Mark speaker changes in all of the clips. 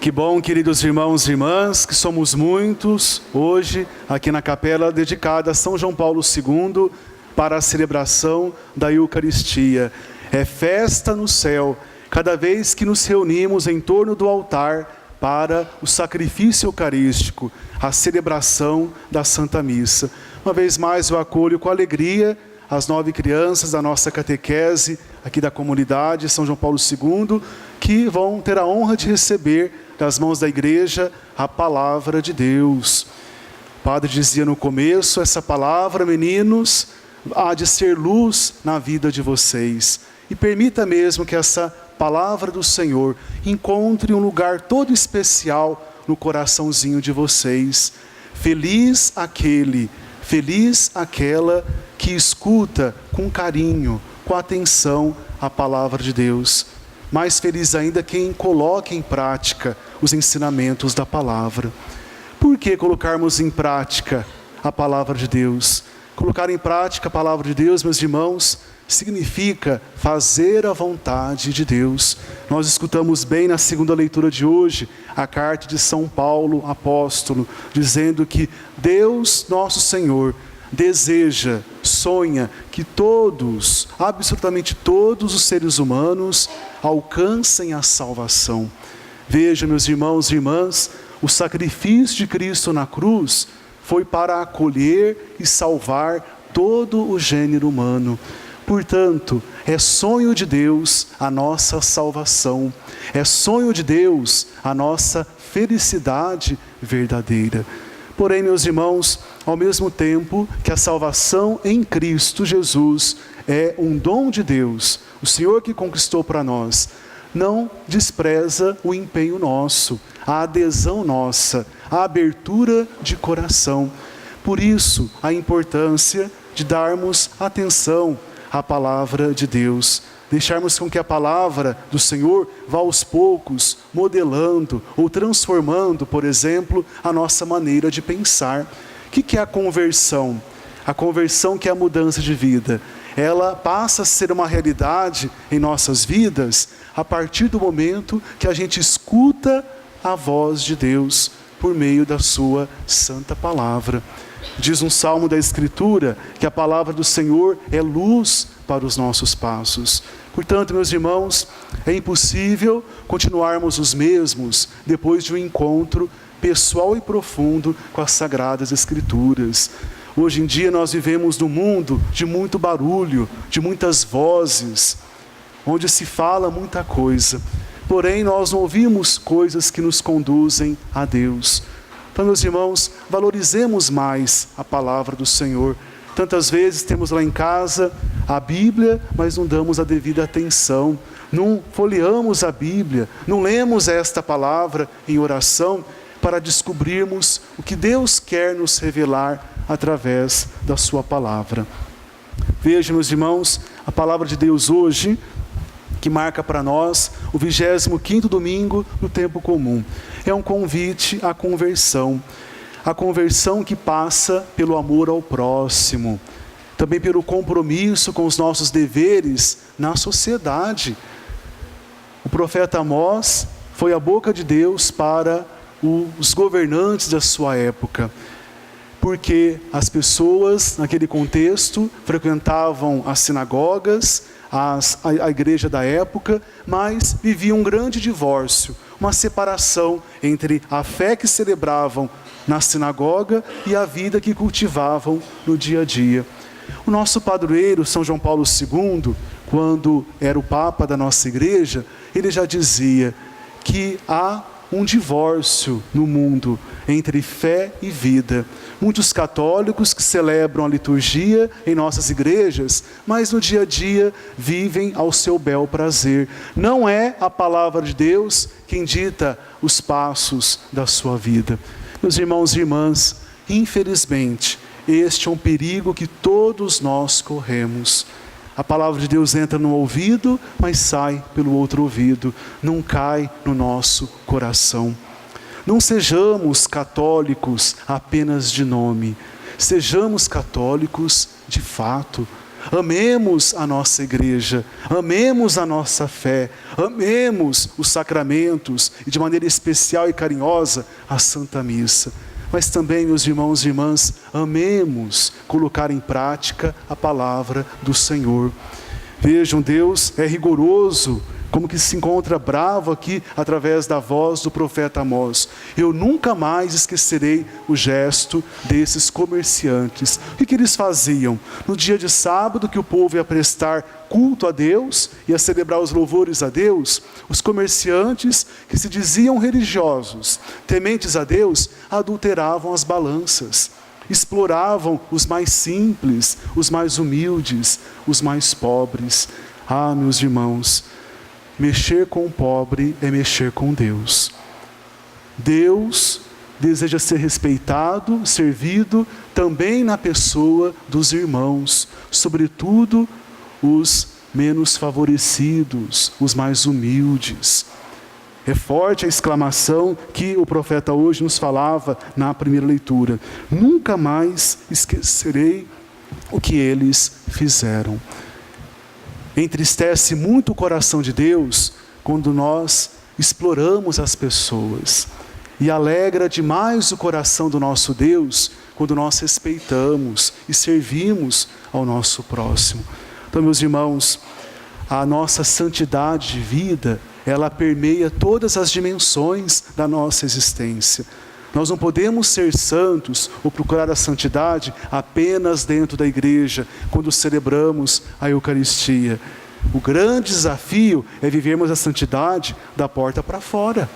Speaker 1: Que bom, queridos irmãos e irmãs, que somos muitos hoje aqui na capela dedicada a São João Paulo II para a celebração da Eucaristia. É festa no céu, cada vez que nos reunimos em torno do altar para o sacrifício eucarístico, a celebração da Santa Missa. Uma vez mais eu acolho com alegria as 9 crianças da nossa catequese aqui da comunidade São João Paulo II, que vão ter a honra de receber das mãos da igreja a palavra de Deus. O padre dizia no começo, essa palavra, meninos, há de ser luz na vida de vocês. E permita mesmo que essa palavra do Senhor encontre um lugar todo especial no coraçãozinho de vocês. Feliz aquela que escuta com carinho, com atenção a palavra de Deus. Mais feliz ainda quem coloca em prática os ensinamentos da palavra. Por que colocarmos em prática a palavra de Deus? Colocar em prática a palavra de Deus, meus irmãos, significa fazer a vontade de Deus. Nós escutamos bem na segunda leitura de hoje, a carta de São Paulo, apóstolo, dizendo que Deus, nosso Senhor, deseja, sonha que todos, absolutamente todos os seres humanos alcancem a salvação. Vejam, meus irmãos e irmãs, o sacrifício de Cristo na cruz foi para acolher e salvar todo o gênero humano. Portanto, é sonho de Deus a nossa salvação, é sonho de Deus a nossa felicidade verdadeira. Porém, meus irmãos, ao mesmo tempo que a salvação em Cristo Jesus é um dom de Deus, o Senhor que conquistou para nós, não despreza o empenho nosso, a adesão nossa, a abertura de coração. Por isso, a importância de darmos atenção à palavra de Deus, deixarmos com que a palavra do Senhor vá aos poucos modelando ou transformando, por exemplo, a nossa maneira de pensar. O que é a conversão? A conversão, que é a mudança de vida, ela passa a ser uma realidade em nossas vidas a partir do momento que a gente escuta a voz de Deus por meio da sua santa palavra. Diz um salmo da Escritura que a palavra do Senhor é luz para os nossos passos. Portanto, meus irmãos, é impossível continuarmos os mesmos depois de um encontro pessoal e profundo com as Sagradas Escrituras. Hoje em dia nós vivemos num mundo de muito barulho, de muitas vozes, onde se fala muita coisa. Porém, nós não ouvimos coisas que nos conduzem a Deus. Então, meus irmãos, valorizemos mais a palavra do Senhor. Tantas vezes temos lá em casa a Bíblia, mas não damos a devida atenção. Não folheamos a Bíblia, não lemos esta palavra em oração para descobrirmos o que Deus quer nos revelar através da sua palavra. Vejam, meus irmãos, a palavra de Deus hoje, que marca para nós o 25º domingo do tempo comum. É um convite à conversão. A conversão que passa pelo amor ao próximo, também pelo compromisso com os nossos deveres na sociedade. O profeta Amós foi a boca de Deus para os governantes da sua época, porque as pessoas naquele contexto frequentavam as sinagogas, a igreja da época, mas viviam um grande divórcio, uma separação entre a fé que celebravam na sinagoga e a vida que cultivavam no dia a dia. O nosso padroeiro, São João Paulo II, quando era o Papa da nossa igreja, ele já dizia que há um divórcio no mundo entre fé e vida. Muitos católicos que celebram a liturgia em nossas igrejas, mas no dia a dia vivem ao seu bel prazer. Não é a palavra de Deus quem dita os passos da sua vida. Meus irmãos e irmãs, infelizmente, este é um perigo que todos nós corremos. A palavra de Deus entra no ouvido, mas sai pelo outro ouvido, não cai no nosso coração. Não sejamos católicos apenas de nome, sejamos católicos de fato. Amemos a nossa igreja, amemos a nossa fé, amemos os sacramentos e de maneira especial e carinhosa a Santa Missa. Mas também, meus irmãos e irmãs, amemos colocar em prática a palavra do Senhor. Vejam, Deus é rigoroso, como que se encontra bravo aqui através da voz do profeta Amós. Eu nunca mais esquecerei o gesto desses comerciantes. O que eles faziam? No dia de sábado, que o povo ia prestar culto a Deus, ia celebrar os louvores a Deus, os comerciantes que se diziam religiosos, tementes a Deus, adulteravam as balanças. Exploravam os mais simples, os mais humildes, os mais pobres. Ah, meus irmãos, mexer com o pobre é mexer com Deus. Deus deseja ser respeitado, servido, também na pessoa dos irmãos, sobretudo os menos favorecidos, os mais humildes. É forte a exclamação que o profeta hoje nos falava na primeira leitura. Nunca mais esquecerei o que eles fizeram. Entristece muito o coração de Deus quando nós exploramos as pessoas. E alegra demais o coração do nosso Deus quando nós respeitamos e servimos ao nosso próximo. Então, meus irmãos, a nossa santidade de vida, ela permeia todas as dimensões da nossa existência. Nós não podemos ser santos ou procurar a santidade apenas dentro da igreja, quando celebramos a Eucaristia. O grande desafio é vivermos a santidade da porta para fora.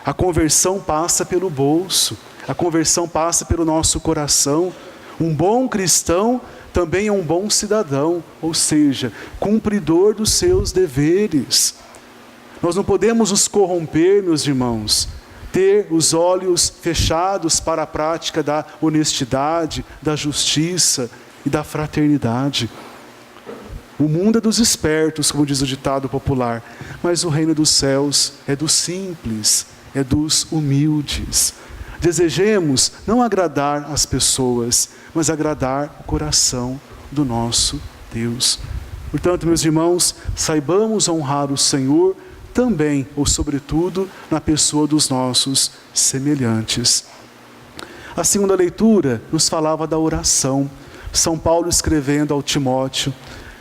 Speaker 1: A conversão passa pelo bolso, a conversão passa pelo nosso coração. Um bom cristão também é um bom cidadão, ou seja, cumpridor dos seus deveres. Nós não podemos nos corromper, meus irmãos, ter os olhos fechados para a prática da honestidade, da justiça e da fraternidade. O mundo é dos espertos, como diz o ditado popular, mas o reino dos céus é dos simples, é dos humildes. Desejemos não agradar as pessoas, mas agradar o coração do nosso Deus. Portanto, meus irmãos, saibamos honrar o Senhor também, ou sobretudo, na pessoa dos nossos semelhantes. A segunda leitura nos falava da oração. São Paulo, escrevendo ao Timóteo,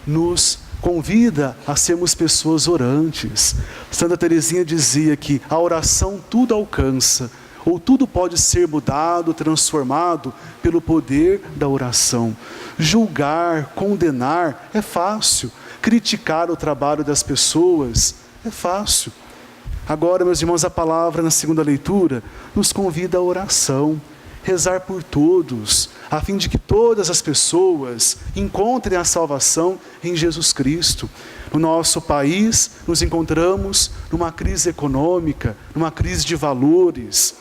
Speaker 1: nos convida a sermos pessoas orantes. Santa Teresinha dizia que a oração tudo alcança, ou tudo pode ser mudado, transformado pelo poder da oração. Julgar, condenar é fácil. Criticar o trabalho das pessoas é fácil. Agora, meus irmãos, a palavra na segunda leitura nos convida à oração, rezar por todos, a fim de que todas as pessoas encontrem a salvação em Jesus Cristo. No nosso país, nos encontramos numa crise econômica, numa crise de valores,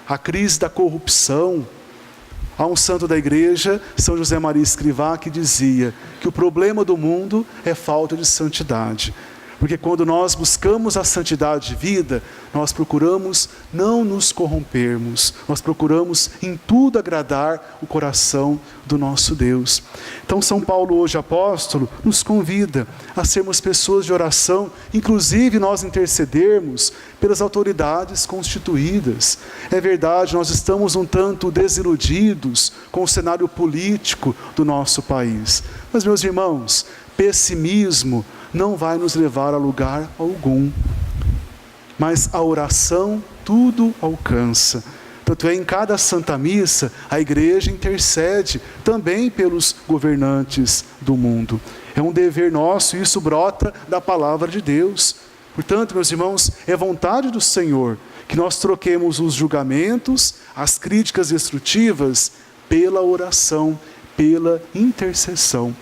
Speaker 1: a crise da corrupção. Há um santo da igreja, São José Maria Escrivá, que dizia que o problema do mundo é falta de santidade. Porque quando nós buscamos a santidade de vida, nós procuramos não nos corrompermos, nós procuramos em tudo agradar o coração do nosso Deus. Então São Paulo hoje apóstolo nos convida a sermos pessoas de oração, inclusive nós intercedermos pelas autoridades constituídas. É verdade, nós estamos um tanto desiludidos com o cenário político do nosso país. Mas, meus irmãos, pessimismo não vai nos levar a lugar algum. Mas a oração tudo alcança. Tanto é, em cada Santa Missa, a igreja intercede também pelos governantes do mundo. É um dever nosso, e isso brota da palavra de Deus. Portanto, meus irmãos, é vontade do Senhor que nós troquemos os julgamentos, as críticas destrutivas, pela oração, pela intercessão.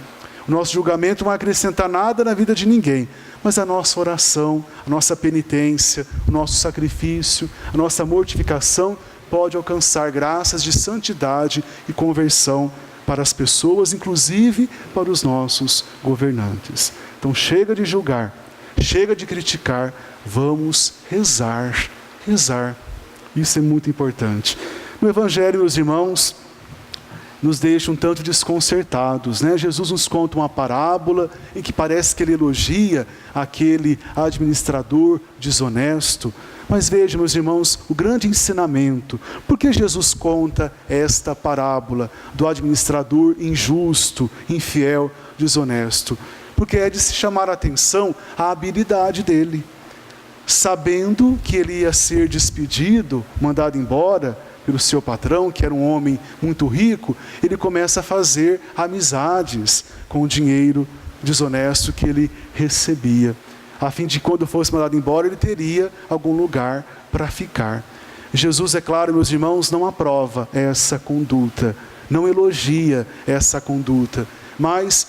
Speaker 1: O nosso julgamento não vai acrescentar nada na vida de ninguém, mas a nossa oração, a nossa penitência, o nosso sacrifício, a nossa mortificação pode alcançar graças de santidade e conversão para as pessoas, inclusive para os nossos governantes. Então chega de julgar, chega de criticar, vamos rezar, rezar. Isso é muito importante. No Evangelho, meus irmãos, nos deixa um tanto desconcertados, né? Jesus nos conta uma parábola em que parece que ele elogia aquele administrador desonesto. Mas vejam, meus irmãos, o grande ensinamento. Por que Jesus conta esta parábola do administrador injusto, infiel, desonesto? Porque é de se chamar a atenção a habilidade dele. Sabendo que ele ia ser despedido, mandado embora pelo seu patrão, que era um homem muito rico, ele começa a fazer amizades com o dinheiro desonesto que ele recebia, a fim de quando fosse mandado embora, ele teria algum lugar para ficar. Jesus, é claro, meus irmãos, não aprova essa conduta, não elogia essa conduta, mas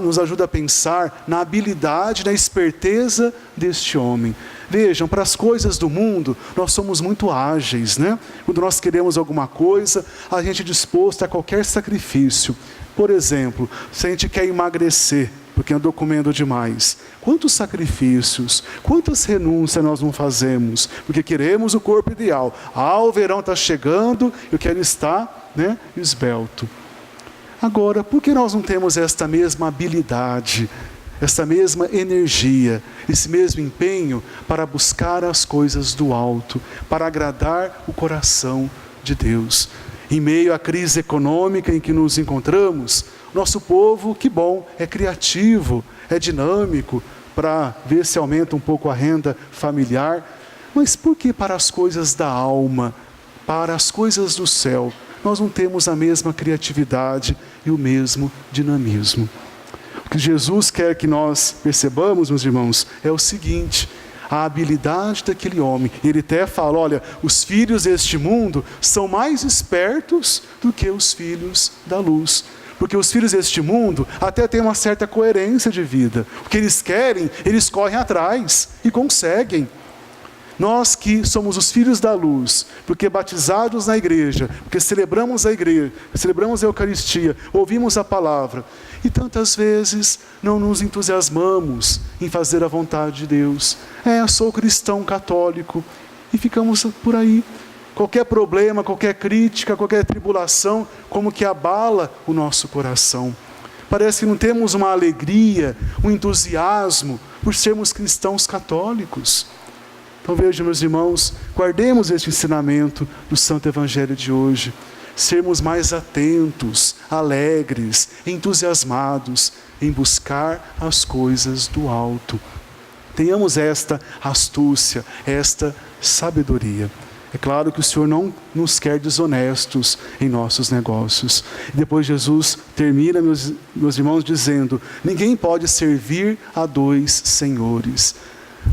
Speaker 1: nos ajuda a pensar na habilidade, na esperteza deste homem. Vejam, para as coisas do mundo, nós somos muito ágeis, né? Quando nós queremos alguma coisa, a gente é disposto a qualquer sacrifício. Por exemplo, se a gente quer emagrecer, porque andou comendo demais, quantos sacrifícios, quantas renúncias nós não fazemos, porque queremos o corpo ideal. O verão está chegando, eu quero estar, né, esbelto. Agora, por que nós não temos esta mesma habilidade, essa mesma energia, esse mesmo empenho para buscar as coisas do alto, para agradar o coração de Deus? Em meio à crise econômica em que nos encontramos, nosso povo, que bom, é criativo, é dinâmico, para ver se aumenta um pouco a renda familiar. Mas por que para as coisas da alma, para as coisas do céu, nós não temos a mesma criatividade e o mesmo dinamismo? O que Jesus quer que nós percebamos, meus irmãos, é o seguinte: a habilidade daquele homem. Ele até fala, olha, os filhos deste mundo são mais espertos do que os filhos da luz. Porque os filhos deste mundo até têm uma certa coerência de vida. O que eles querem, eles correm atrás e conseguem. Nós que somos os filhos da luz, porque batizados na igreja, porque celebramos a igreja, celebramos a Eucaristia, ouvimos a palavra, e tantas vezes não nos entusiasmamos em fazer a vontade de Deus. Sou cristão católico, e ficamos por aí. Qualquer problema, qualquer crítica, qualquer tribulação, como que abala o nosso coração. Parece que não temos uma alegria, um entusiasmo por sermos cristãos católicos. Então vejam, meus irmãos, guardemos este ensinamento do Santo Evangelho de hoje. Sermos mais atentos, alegres, entusiasmados em buscar as coisas do alto. Tenhamos esta astúcia, esta sabedoria. É claro que o Senhor não nos quer desonestos em nossos negócios. E depois Jesus termina, meus irmãos, dizendo: ninguém pode servir a dois senhores.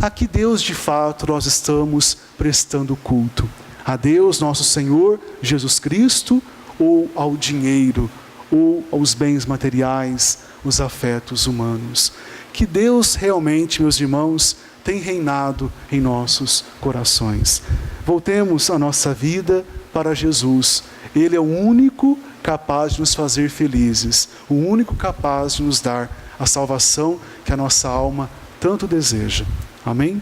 Speaker 1: A que Deus de fato nós estamos prestando culto? A Deus nosso Senhor Jesus Cristo, ou ao dinheiro, ou aos bens materiais, os afetos humanos? Que Deus realmente, meus irmãos, tem reinado em nossos corações. Voltemos a nossa vida para Jesus. Ele é o único capaz de nos fazer felizes, o único capaz de nos dar a salvação que a nossa alma tanto deseja. Amém?